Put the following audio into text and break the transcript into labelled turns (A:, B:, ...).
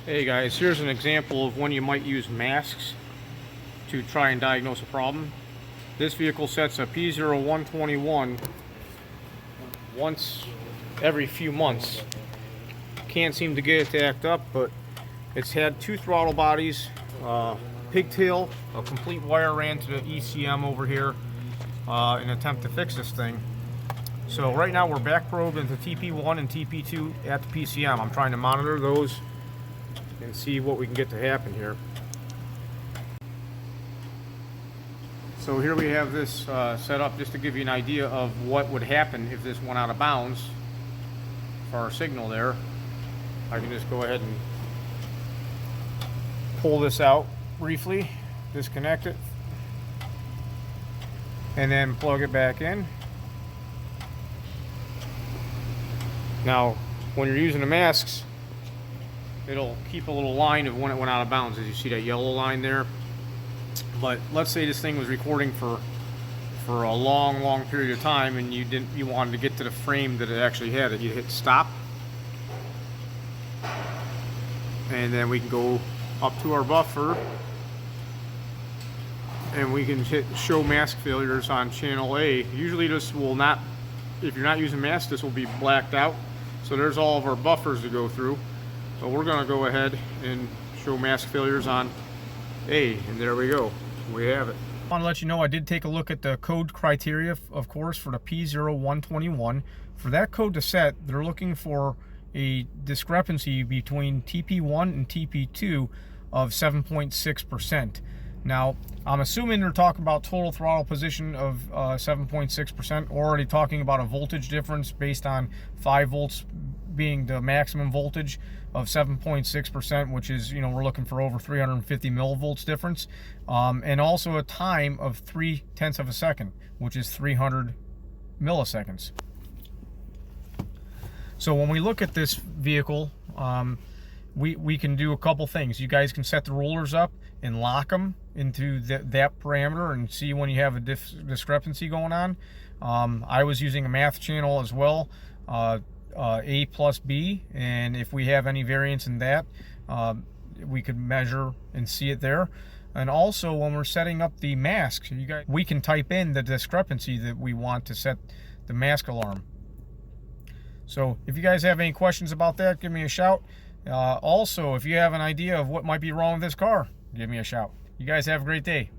A: Hey guys, here's an example of when you might use masks to try and diagnose a problem. This vehicle sets a P0121 once every few months. Can't seem to get it to act up, but it's had two throttle bodies, pigtail, a complete wire ran to the ECM over here in an attempt to fix this thing. So right now we're back probed into TP1 and TP2 at the PCM. I'm trying to monitor those and see what we can get to happen here. So here we have this set up just to give you an idea of what would happen if this went out of bounds for our signal there. I can just go ahead and pull this out briefly, disconnect it, and then plug it back in. Now, when you're using the masks, it'll keep a little line of when it went out of bounds, as you see that yellow line there. But let's say this thing was recording for a long period of time, and you wanted to get to the frame that it actually had it. You hit stop, and then we can go up to our buffer, and we can hit show mask failures on channel A. Usually this will not, if you're not using masks, this will be blacked out. So there's all of our buffers to go through. So we're going to go ahead and show mask failures on A, and there we go. We have it. I want to let you know I did take a look at the code criteria, of course, for the P0121. For that code to set, they're looking for a discrepancy between TP1 and TP2 of 7.6%. Now, I'm assuming they're talking about total throttle position of 7.6%, already talking about a voltage difference based on 5 volts being the maximum voltage of 7.6%, which is, we're looking for over 350 millivolts difference, and also a time of 0.3 of a second, which is 300 milliseconds. So when we look at this vehicle, we can do a couple things. You guys can set the rollers up and lock them into that parameter and see when you have a discrepancy going on. I was using a math channel as well, A plus B, and if we have any variance in that, we could measure and see it there. And also when we're setting up the mask, we can type in the discrepancy that we want to set the mask alarm. So if you guys have any questions about that, give me a shout. Also, if you have an idea of what might be wrong with this car, give me a shout. You guys have a great day.